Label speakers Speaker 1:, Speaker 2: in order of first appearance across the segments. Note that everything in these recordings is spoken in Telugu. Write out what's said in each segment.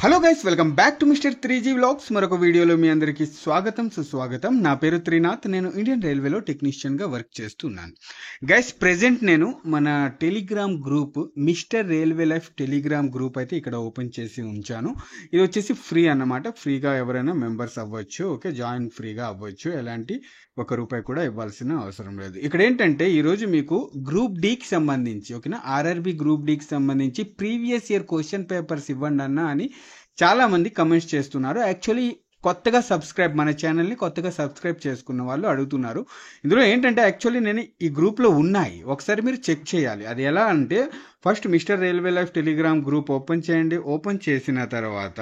Speaker 1: Hello guys, welcome back to mister 3G vlogs. మరొక వీడియోలో మీ అందరికీ స్వాగతం సుస్వాగతం. నా పేరు త్రినాథ్. నేను ఇండియన్ రైల్వేలో టెక్నీషియన్గా వర్క్ చేస్తున్నాను. గైస్, ప్రెజెంట్ నేను మన Telegram group mister railway life Telegram group అయితే ఇక్కడ ఓపెన్ చేసి ఉంచాను. ఇది వచ్చేసి ఫ్రీ అన్నమాట. ఫ్రీగా ఎవరైనా మెంబర్స్ అవ్వచ్చు. ఓకే, జాయిన్ ఫ్రీగా అవ్వచ్చు. ఎలాంటి ₹1 కూడా ఇవ్వాల్సిన అవసరం లేదు. ఇక్కడ ఏంటంటే ఈరోజు మీకు గ్రూప్ డీకి సంబంధించి, ఓకేనా, ఆర్ఆర్బి గ్రూప్ డీకి సంబంధించి ప్రీవియస్ ఇయర్ క్వశ్చన్ పేపర్స్ ఇవ్వండి అన్న అని చాలా మంది కమెంట్స్ చేస్తున్నారు. యాక్చువల్లీ మన ఛానల్ని కొత్తగా సబ్స్క్రైబ్ చేసుకున్న వాళ్ళు అడుగుతున్నారు. ఇందులో ఏంటంటే యాక్చువల్లీ నేను ఈ గ్రూప్లో ఉన్నాయి, ఒకసారి మీరు చెక్ చేయాలి. అది ఎలా అంటే first mister railway life Telegram group open చేయండి. ఓపెన్ చేసిన తర్వాత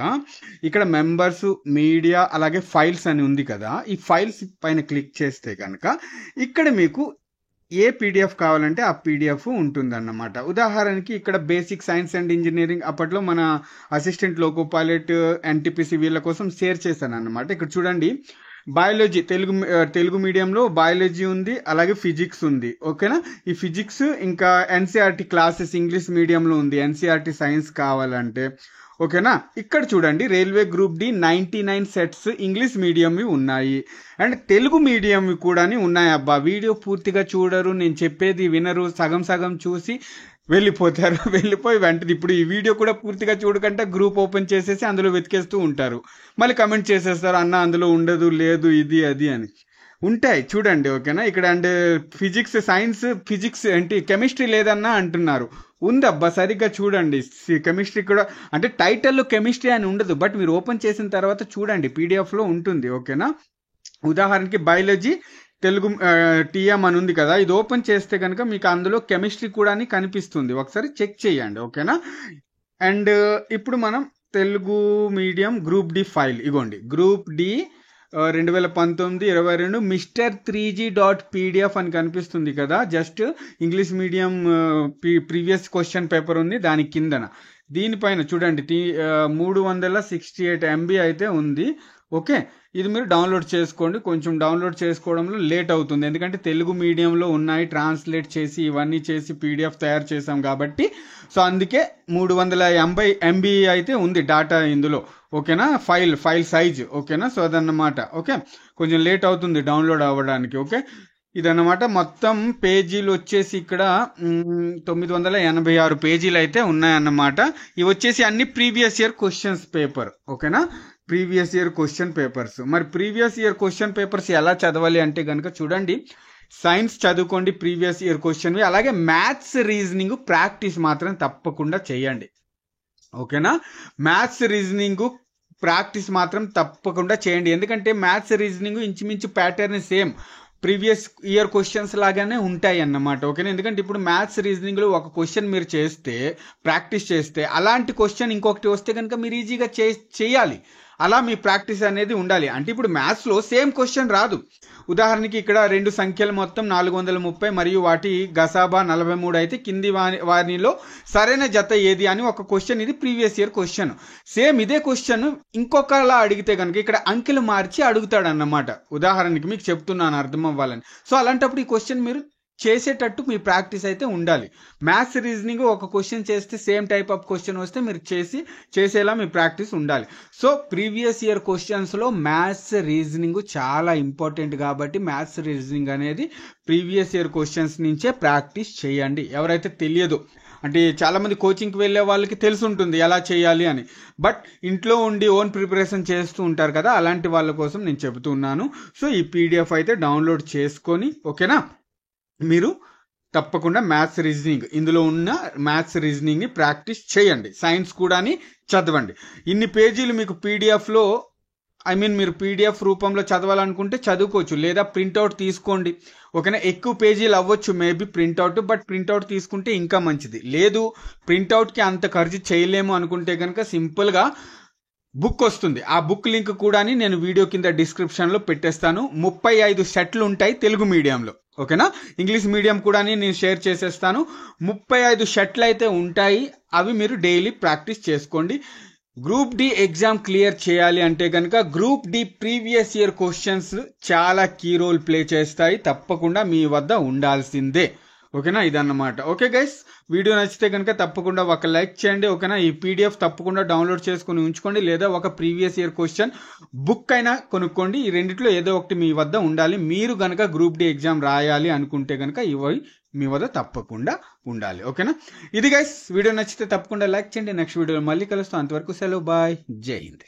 Speaker 1: ఇక్కడ మెంబర్స్, మీడియా, అలాగే ఫైల్స్ అని ఉంది కదా. ఈ ఫైల్స్ పైన క్లిక్ చేస్తే కనుక ఇక్కడ మీకు ఏ పీడిఎఫ్ కావాలంటే ఆ పీడిఎఫ్ ఉంటుందన్నమాట. ఉదాహరణకి ఇక్కడ బేసిక్ సైన్స్ అండ్ ఇంజనీరింగ్ అప్పట్లో మన అసిస్టెంట్ లోకో పైలట్, ఎన్టీపీసీ వీళ్ళ కోసం షేర్ చేశాను అన్నమాట. ఇక్కడ చూడండి, బయాలజీ తెలుగు మీడియంలో బయాలజీ ఉంది, అలాగే ఫిజిక్స్ ఉంది. ఓకేనా, ఈ ఫిజిక్స్ ఇంకా ఎన్సీఆర్టీ క్లాసెస్ ఇంగ్లీష్ మీడియంలో ఉంది. ఎన్సీఆర్టీ సైన్స్ కావాలంటే ఓకేనా. ఇక్కడ చూడండి, railway group D 99 sets English మీడియంవి ఉన్నాయి అండ్ తెలుగు మీడియంవి కూడా ఉన్నాయి. అబ్బా, వీడియో పూర్తిగా చూడరు, నేను చెప్పేది వినరు, సగం సగం చూసి వెళ్ళిపోయి వెంటనే ఇప్పుడు ఈ వీడియో కూడా పూర్తిగా చూడకుండా గ్రూప్ ఓపెన్ చేసేసి అందులో వెతికేస్తూ ఉంటారు. మళ్ళీ కమెంట్ చేసేస్తారు, అన్న అందులో ఉండదు, లేదు, ఇది అది అని. ఉంటాయి చూడండి, ఓకేనా. ఇక్కడ అంటే ఫిజిక్స్ ఏంటి, కెమిస్ట్రీ లేదన్నా అంటున్నారు. ఉందబ్బా, సరిగ్గా చూడండి. కెమిస్ట్రీ కూడా అంటే టైటిల్లో కెమిస్ట్రీ అని ఉండదు, బట్ మీరు ఓపెన్ చేసిన తర్వాత చూడండి, పీడిఎఫ్లో ఉంటుంది. ఓకేనా, ఉదాహరణకి బయాలజీ తెలుగు టీఎం అని ఉంది కదా, ఇది ఓపెన్ చేస్తే కనుక మీకు అందులో కెమిస్ట్రీ కూడా కనిపిస్తుంది. ఒకసారి చెక్ చేయండి, ఓకేనా. అండ్ ఇప్పుడు మనం Telugu medium group D file, ఇగోండి, గ్రూప్ డి 2019-22 Mr3G.pdf అని కనిపిస్తుంది కదా. Just English medium previous question paper ఉంది దాని కిందన. దీనిపైన చూడండి 368 MB అయితే ఉంది. ఓకే, ఇది మీరు డౌన్లోడ్ చేసుకోండి. కొంచెం డౌన్లోడ్ చేసుకోవడంలో లేట్ అవుతుంది, ఎందుకంటే తెలుగు మీడియంలో ఉన్నాయి, ట్రాన్స్లేట్ చేసి ఇవన్నీ చేసి పీడిఎఫ్ తయారు చేసాం కాబట్టి. సో అందుకే 380 MB అయితే ఉంది డాటా ఇందులో. ఓకేనా, ఫైల్ సైజ్. ఓకేనా, సో అదన్నమాట. ఓకే, కొంచెం లేట్ అవుతుంది డౌన్లోడ్ అవ్వడానికి. ఓకే, ఇదన్నమాట. మొత్తం పేజీలు వచ్చేసి ఇక్కడ 986 పేజీలు అయితే ఉన్నాయన్నమాట. ఇవి వచ్చేసి అన్ని ప్రీవియస్ ఇయర్ క్వశ్చన్స్ పేపర్. ఓకేనా, ప్రీవియస్ ఇయర్ క్వశ్చన్ పేపర్స్. మరి ప్రీవియస్ ఇయర్ క్వశ్చన్ పేపర్స్ ఎలా చదవాలి అంటే కనుక చూడండి, సైన్స్ చదువుకోండి ప్రీవియస్ ఇయర్ క్వశ్చన్వి, అలాగే మ్యాథ్స్ రీజనింగ్ ప్రాక్టీస్ మాత్రం తప్పకుండా చేయండి. ఓకేనా, మ్యాథ్స్ రీజనింగ్ ప్రాక్టీస్ మాత్రం తప్పకుండా చేయండి. ఎందుకంటే మ్యాథ్స్ రీజనింగ్ ఇంచుమించు pattern same previous year questions లాగానే ఉంటాయి అన్నమాట. ఓకేనా, ఎందుకంటే ఇప్పుడు మ్యాథ్స్ రీజనింగ్లో ఒక క్వశ్చన్ మీరు ప్రాక్టీస్ చేస్తే అలాంటి క్వశ్చన్ ఇంకొకటి వస్తే కనుక మీరు ఈజీగా చేయాలి. అలా మీ ప్రాక్టీస్ అనేది ఉండాలి. అంటే ఇప్పుడు మ్యాథ్స్లో సేమ్ క్వశ్చన్ రాదు. ఉదాహరణకి ఇక్కడ 2 సంఖ్యలు మొత్తం 430 మరియు వాటి గసాబా 43 అయితే కింది వారిలో సరైన జత ఏది అని ఒక క్వశ్చన్, ఇది ప్రీవియస్ ఇయర్ క్వశ్చన్. సేమ్ ఇదే క్వశ్చన్ ఇంకొకలా అడిగితే కనుక ఇక్కడ అంకెలు మార్చి అడుగుతాడు అన్నమాట. ఉదాహరణకి మీకు చెప్తున్నాను అర్థం అవ్వాలని. సో అలాంటప్పుడు ఈ క్వశ్చన్ మీరు చేసేటట్టు మీ ప్రాక్టీస్ అయితే ఉండాలి. మ్యాథ్స్ రీజనింగ్ ఒక క్వశ్చన్ చేస్తే సేమ్ టైప్ ఆఫ్ క్వశ్చన్ వస్తే మీరు చేసేలా మీ ప్రాక్టీస్ ఉండాలి. సో ప్రీవియస్ ఇయర్ క్వశ్చన్స్లో మ్యాథ్స్ రీజనింగ్ చాలా ఇంపార్టెంట్ కాబట్టి మ్యాథ్స్ రీజనింగ్ అనేది ప్రీవియస్ ఇయర్ క్వశ్చన్స్ నుంచే ప్రాక్టీస్ చేయండి. ఎవరైతే తెలియదు అంటే చాలామంది కోచింగ్కి వెళ్ళే వాళ్ళకి తెలిసి ఉంటుంది ఎలా చేయాలి అని, బట్ ఇంట్లో ఉండి ఓన్ ప్రిపరేషన్ చేస్తూ ఉంటారు కదా, అలాంటి వాళ్ళ కోసం నేను చెబుతున్నాను. సో ఈ పీడిఎఫ్ అయితే డౌన్లోడ్ చేసుకొని ఓకేనా, మీరు తప్పకుండా మ్యాథ్స్ రీజనింగ్, ఇందులో ఉన్న మ్యాథ్స్ రీజనింగ్ని ప్రాక్టీస్ చేయండి. సైన్స్ కూడా చదవండి. ఇన్ని పేజీలు మీకు పీడిఎఫ్లో మీరు పీడిఎఫ్ రూపంలో చదవాలనుకుంటే చదువుకోవచ్చు, లేదా ప్రింట్అవుట్ తీసుకోండి. ఓకేనా, ఎక్కువ పేజీలు అవ్వచ్చు మేబీ ప్రింట్అవుట్, బట్ ప్రింట్అవుట్ తీసుకుంటే ఇంకా మంచిది. లేదు ప్రింట్అవుట్కి అంత ఖర్చు చేయలేము అనుకుంటే కనుక సింపుల్గా బుక్ వస్తుంది. ఆ బుక్ లింక్ కూడా నేను వీడియో కింద డిస్క్రిప్షన్లో పెట్టేస్తాను. 35 సెట్లు ఉంటాయి తెలుగు మీడియంలో. ఓకేనా, ఇంగ్లీష్ మీడియం కూడా నేను షేర్ చేసేస్తాను. 35 సెట్లు అయితే ఉంటాయి. అవి మీరు డైలీ ప్రాక్టీస్ చేసుకోండి. గ్రూప్ డి ఎగ్జామ్ క్లియర్ చేయాలి అంటే కనుక group D previous year questions చాలా కీ రోల్ ప్లే చేస్తాయి. తప్పకుండా మీ వద్ద ఉండాల్సిందే. ఓకేనా, ఇదన్నమాట. ఓకే గైస్, వీడియో నచ్చితే కనుక తప్పకుండా ఒక లైక్ చేయండి. ఓకేనా, ఈ పీడిఎఫ్ తప్పకుండా డౌన్లోడ్ చేసుకుని ఉంచుకోండి, లేదా ఒక ప్రీవియస్ ఇయర్ క్వశ్చన్ బుక్ అయినా కొనుక్కోండి. ఈ రెండిట్లో ఏదో ఒకటి మీ వద్ద ఉండాలి. మీరు కనుక గ్రూప్ డి ఎగ్జామ్ రాయాలి అనుకుంటే కనుక ఇవి మీ వద్ద తప్పకుండా ఉండాలి. ఓకేనా, ఇది గైస్, వీడియో నచ్చితే తప్పకుండా లైక్ చేయండి. నెక్స్ట్ వీడియోలో మళ్ళీ కలుస్తాం. అంతవరకు సెలవు, బాయ్, జై హింద్.